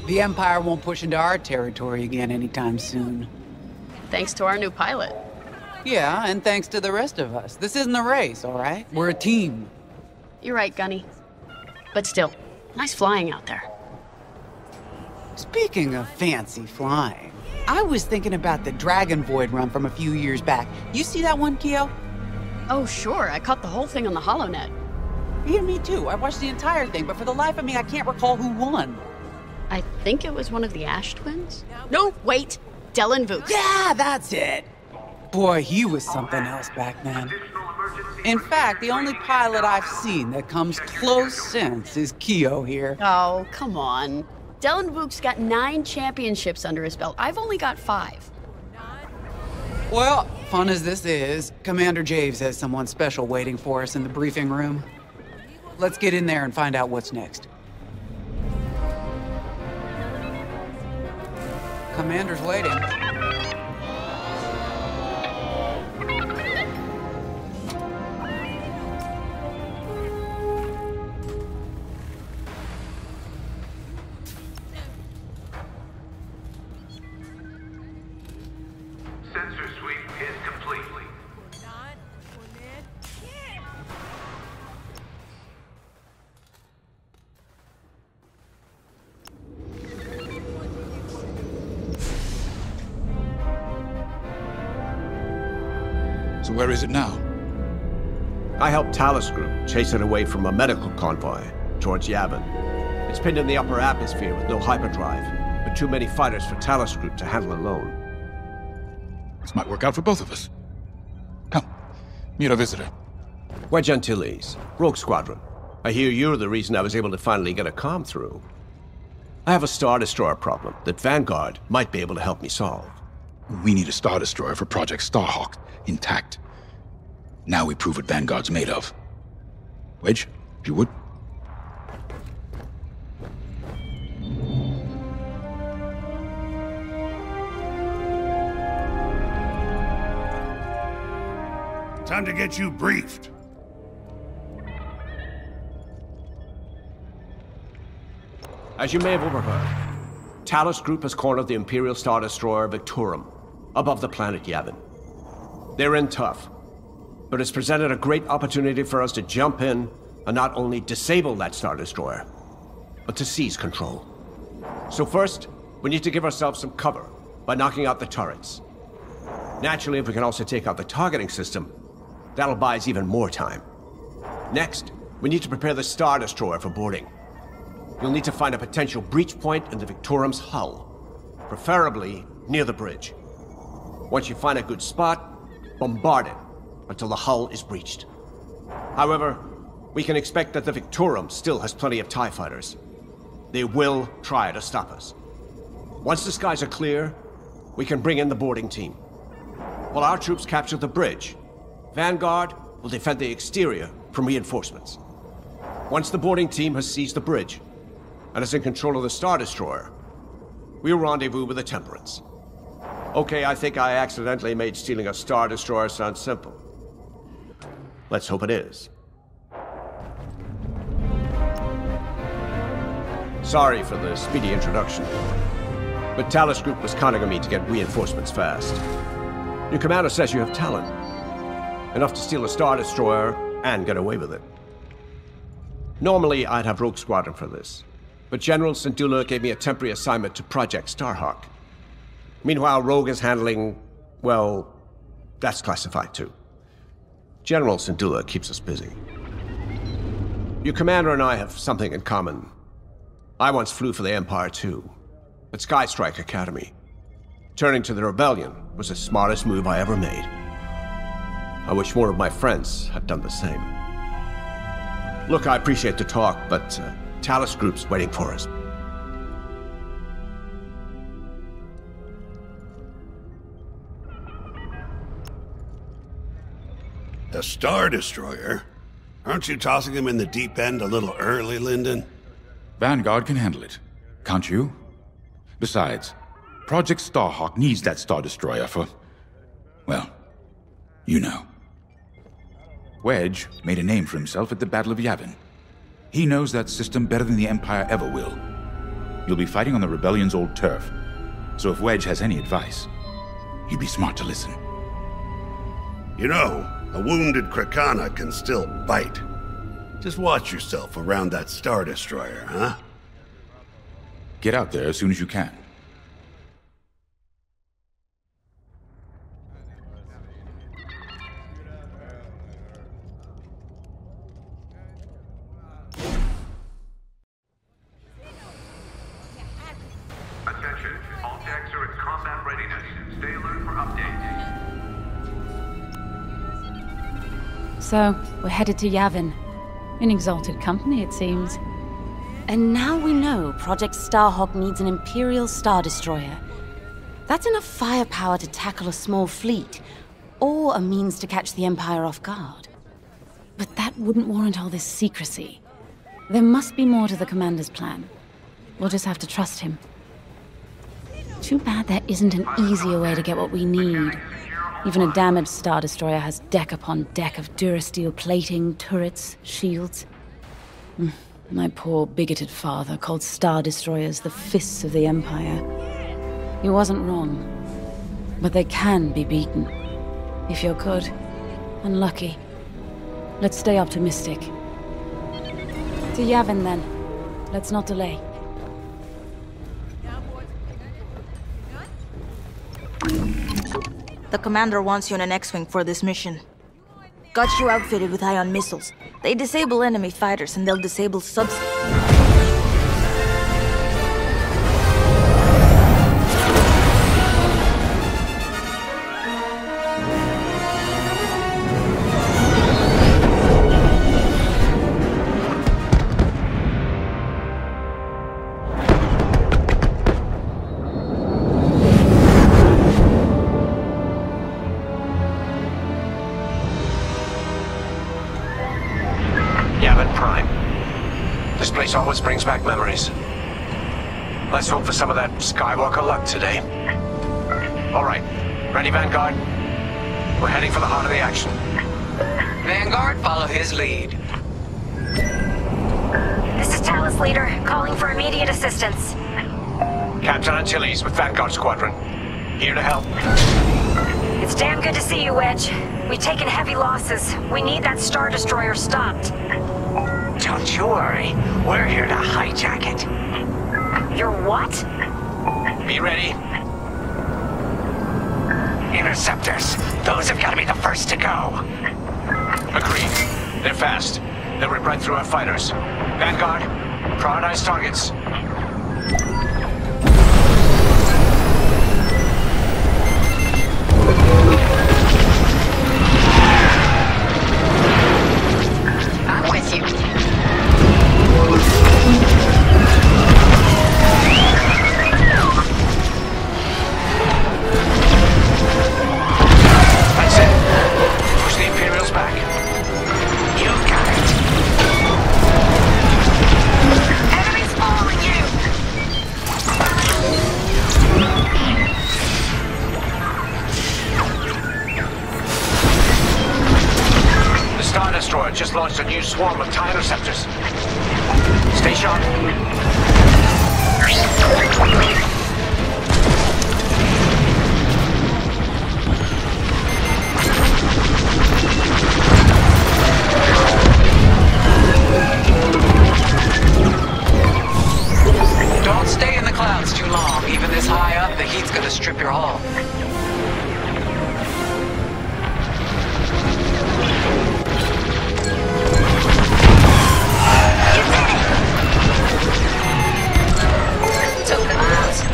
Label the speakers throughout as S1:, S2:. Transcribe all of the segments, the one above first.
S1: The Empire won't push into our territory again anytime soon.
S2: Thanks to our new pilot.
S1: Yeah, and thanks to the rest of us. This isn't a race, all right? We're a team.
S2: You're right, Gunny. But still, nice flying out there.
S1: Speaking of fancy flying, I was thinking about the Dragon Void run from a few years back. You see that one, Keo?
S2: Oh, sure. I caught the whole thing on the HoloNet.
S1: Yeah, me too. I watched the entire thing, but for the life of me, I can't recall who won.
S2: I think it was one of the Ash twins? No, wait. Dylan Vooks.
S1: Yeah, that's it. Boy, he was something else back then. In fact, the only pilot I've seen that comes close since is Keo here.
S2: Oh, come on. Dylan Vooks got 9 championships under his belt. I've only got 5.
S1: Well, fun as this is, Commander Javes has someone special waiting for us in the briefing room. Let's get in there and find out what's next. Commander's waiting.
S3: Sensor sweep is complete.
S4: So where is it now?
S5: I helped Talos Group chase it away from a medical convoy towards Yavin. It's pinned in the upper atmosphere with no hyperdrive, but too many fighters for Talos Group to handle alone.
S4: This might work out for both of us. Come, meet our visitor.
S5: Wedge Antilles, Rogue Squadron. I hear you're the reason I was able to finally get a comm through. I have a Star Destroyer problem that Vanguard might be able to help me solve.
S4: We need a Star Destroyer for Project Starhawk, intact. Now we prove what Vanguard's made of. Wedge, if you would.
S6: Time to get you briefed.
S5: As you may have overheard, Talos Group has cornered the Imperial Star Destroyer Victorum above the planet Yavin. They're in tough, but it's presented a great opportunity for us to jump in and not only disable that Star Destroyer, but to seize control. So first, we need to give ourselves some cover by knocking out the turrets. Naturally, if we can also take out the targeting system, that'll buy us even more time. Next, we need to prepare the Star Destroyer for boarding. You'll need to find a potential breach point in the Victorum's hull, preferably near the bridge. Once you find a good spot, bombard it until the hull is breached. However, we can expect that the Victorum still has plenty of TIE fighters. They will try to stop us. Once the skies are clear, we can bring in the boarding team. While our troops capture the bridge, Vanguard will defend the exterior from reinforcements. Once the boarding team has seized the bridge and is in control of the Star Destroyer, we'll rendezvous with the Temperance. Okay, I think I accidentally made stealing a Star Destroyer sound simple. Let's hope it is. Sorry for the speedy introduction, but Talos Group was counting on me to get reinforcements fast. Your commander says you have talent. Enough to steal a Star Destroyer and get away with it. Normally, I'd have Rogue Squadron for this, but General Syndulla gave me a temporary assignment to Project Starhawk. Meanwhile, Rogue is handling, well, that's classified too. General Syndulla keeps us busy. Your commander and I have something in common. I once flew for the Empire too, at Skystrike Academy. Turning to the Rebellion was the smartest move I ever made. I wish more of my friends had done the same. Look, I appreciate the talk, but Talos Group's waiting for us.
S6: A Star Destroyer? Aren't you tossing him in the deep end a little early, Lyndon?
S4: Vanguard can handle it, can't you? Besides, Project Starhawk needs that Star Destroyer for, well, you know. Wedge made a name for himself at the Battle of Yavin. He knows that system better than the Empire ever will. you'll be fighting on the Rebellion's old turf. So if Wedge has any advice, you'd be smart to listen.
S6: You know, a wounded Krakana can still bite. Just watch yourself around that Star Destroyer, huh?
S4: Get out there as soon as you can.
S3: Attention, all decks are in combat readiness. Stay alert for updates.
S7: So, we're headed to Yavin. In exalted company, it seems.
S8: And now we know Project Starhawk needs an Imperial Star Destroyer. That's enough firepower to tackle a small fleet, or a means to catch the Empire off guard.
S7: But that wouldn't warrant all this secrecy. There must be more to the Commander's plan. We'll just have to trust him. Too bad there isn't an easier way to get what we need. Even a damaged Star Destroyer has deck upon deck of Durasteel plating, turrets, shields. My poor bigoted father called Star Destroyers the fists of the Empire. He wasn't wrong. But they can be beaten. If you're good and lucky. Let's stay optimistic. To Yavin then. Let's not delay.
S9: The commander wants you in an X-Wing for this mission. Got you outfitted with ion missiles. They disable enemy fighters and they'll disable subs...
S5: Always brings back memories. Let's hope for some of that Skywalker luck today. All right, ready, Vanguard? We're heading for the heart of the action.
S1: Vanguard, follow his lead.
S10: This is Talus Leader, calling for immediate assistance.
S5: Captain Antilles with Vanguard Squadron. Here to help.
S10: It's damn good to see you, Wedge. We've taken heavy losses. We need that Star Destroyer stopped.
S11: Don't you worry. We're here to hijack it.
S10: You're what?
S5: Be ready.
S11: Interceptors. Those have got to be the first to go.
S5: Agreed. They're fast. They'll rip right through our fighters. Vanguard, prioritize targets.
S2: I'm with you.
S5: That's it. Push the Imperials back.
S11: You got it.
S10: Enemies following you!
S5: The Star Destroyer just launched a new swarm of TIE interceptors. Stay sharp.
S1: Don't stay in the clouds too long. Even this high up, the heat's gonna strip your hull.
S10: Took them out.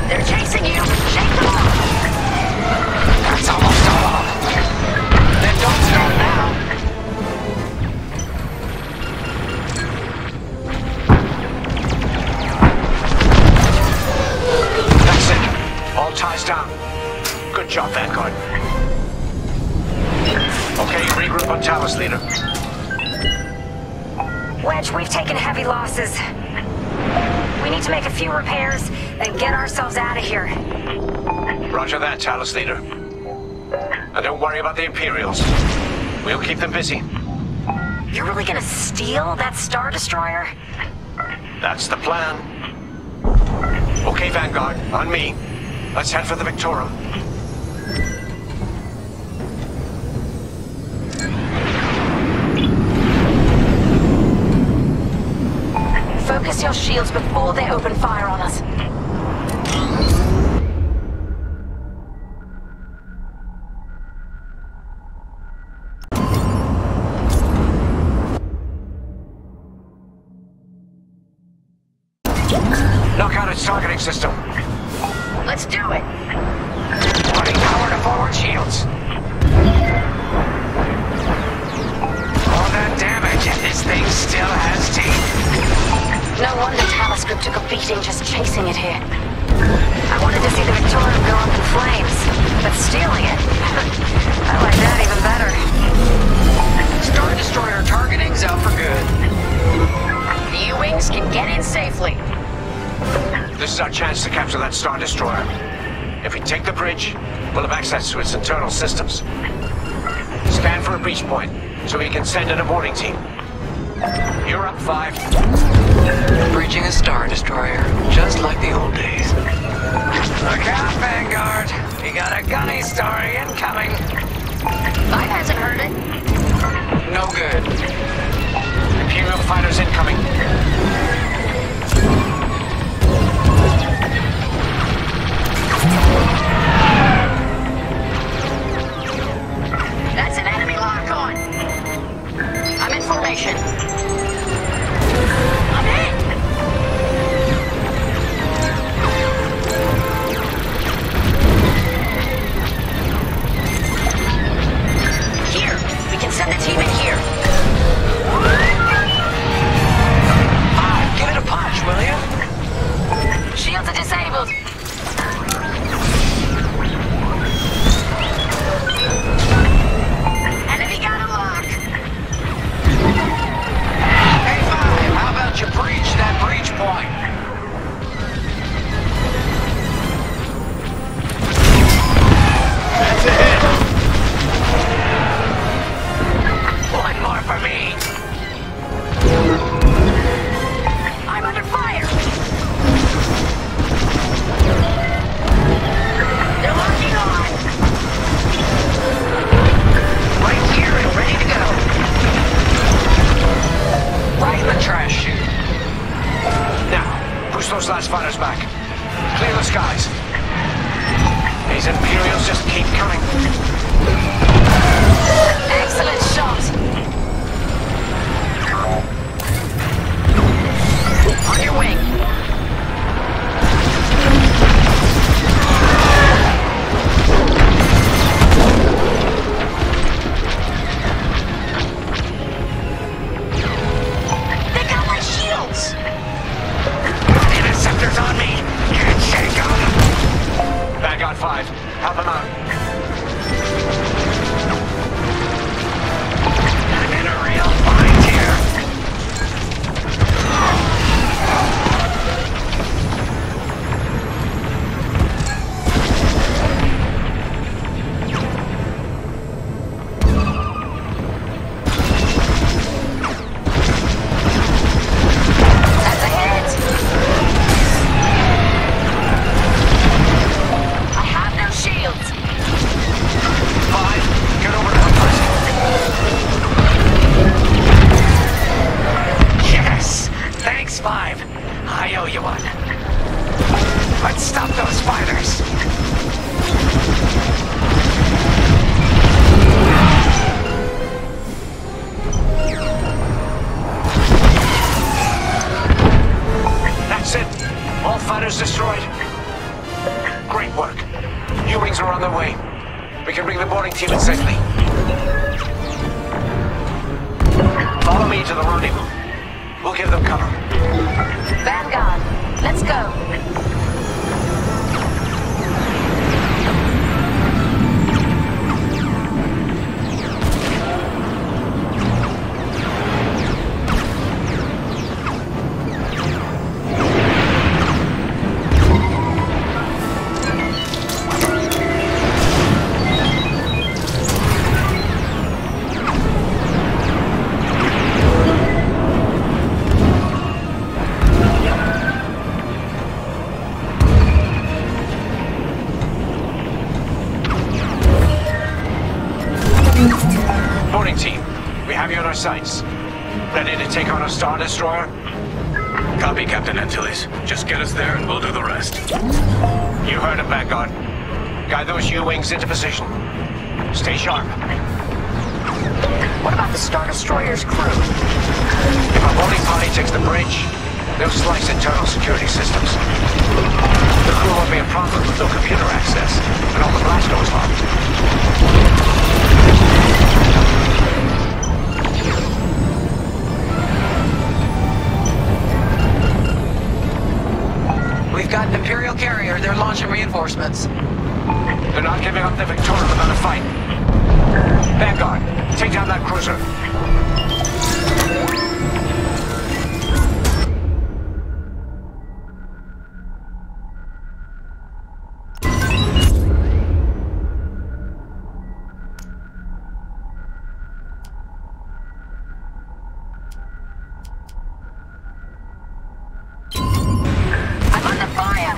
S10: They're chasing you. Shake them off.
S1: That's almost all. Then don't stop now.
S5: That's it. All ties down. Good job, Vanguard. Okay, regroup on Talos, leader.
S10: Wedge, we've taken heavy losses. We need to make a few repairs, then get ourselves out of here.
S5: Roger that, Talos, leader. And don't worry about the Imperials. We'll keep them busy.
S10: You're really gonna steal that Star Destroyer?
S5: That's the plan. Okay, Vanguard, on me. Let's head for the Victorum.
S10: Focus your shields before they open fire on us.
S5: Knock out its targeting system.
S10: Let's do it!
S11: Putting power to forward shields. All that damage and this thing still has teeth.
S10: No wonder Talos Group took a beating just chasing it here. I wanted to see the Victoria go up in flames, but stealing it, I like that even better.
S11: Star Destroyer targeting's out for good.
S10: The U-Wings can get in safely.
S5: This is our chance to capture that Star Destroyer. If we take the bridge, we'll have access to its internal systems. Scan for a breach point, so we can send in a boarding team. You're up, 5.
S11: Bridging a Star Destroyer, just like the old days. Look out, Vanguard! We got a gunny story incoming.
S10: 5 hasn't heard it.
S11: No good.
S5: Imperial fighters incoming.
S10: That's an enemy lock-on. I'm in formation. I'm in! Here, we can send a team in here.
S11: Give it a punch, will you?
S10: Shields are disabled. Enemy got a lock.
S11: Hey, 5, how about you breach that breach point?
S5: That's a hit!
S11: One more for me.
S10: I'm under fire. They're locking on.
S11: Right here and ready to go. Right in the trash chute.
S5: Now, push those last fighters back. Clear the skies. These Imperials just keep coming.
S10: Excellent shot. On your wing. They got my shields.
S11: Interceptors on me. Can't shake them.
S5: Vanguard 5, help them out.
S11: I'm in a real bind here.
S10: That's a hit. I have no shields.
S5: 5, get over to her first.
S11: Yes! Thanks, 5. I owe you one. Let's stop those fighters.
S5: That's it. All fighters destroyed. Great work. U-Wings are on their way. We can bring the boarding team in safely. Follow me to the rendezvous. We'll give them cover.
S10: Vanguard, let's go.
S5: our sights. Ready to take on a Star Destroyer?
S12: Copy, Captain Antilles. Just get us there and we'll do the rest.
S5: You heard him, Vanguard. Guide those U-wings into position. Stay sharp.
S10: What about the Star Destroyer's crew?
S5: If our boarding party takes the bridge, they'll slice internal security systems. The crew won't be a problem with no computer access, and all the blast doors locked.
S11: We've got an Imperial carrier. They're launching reinforcements.
S5: They're not giving up the Victoria without a fight. Vanguard, take down that cruiser.
S10: I'm under fire!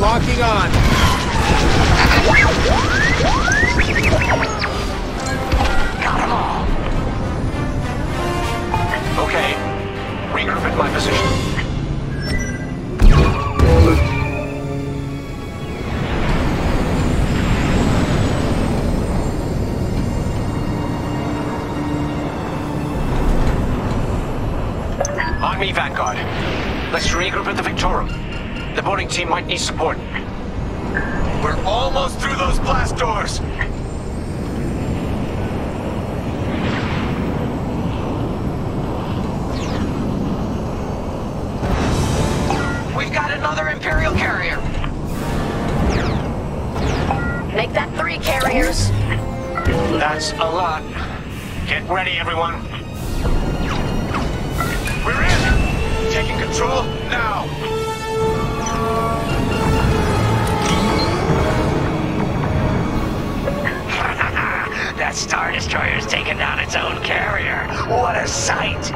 S5: locking on.
S10: Got them all.
S5: Okay. Regroup at my position. On me, Vanguard. Let's regroup at the Victorum. The boarding team might need support.
S12: We're almost through those blast doors!
S11: We've got another Imperial carrier.
S10: Make that 3 carriers.
S5: That's a lot. Get ready, everyone.
S12: We're in! Taking control now!
S11: Star Destroyer's taken down its own carrier. What a sight!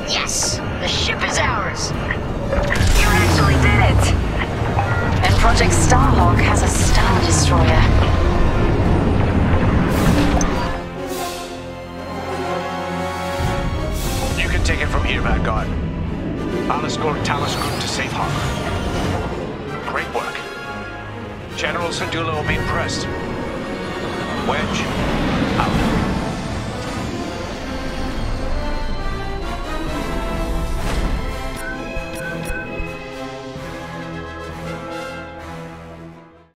S10: Yes! The ship is ours! You actually did it!
S8: And Project Starhawk has a Star Destroyer.
S5: You can take it from here, Vanguard. I'll escort Talos Group to safe harbor. Great work. General Syndulla will be impressed. Wedge,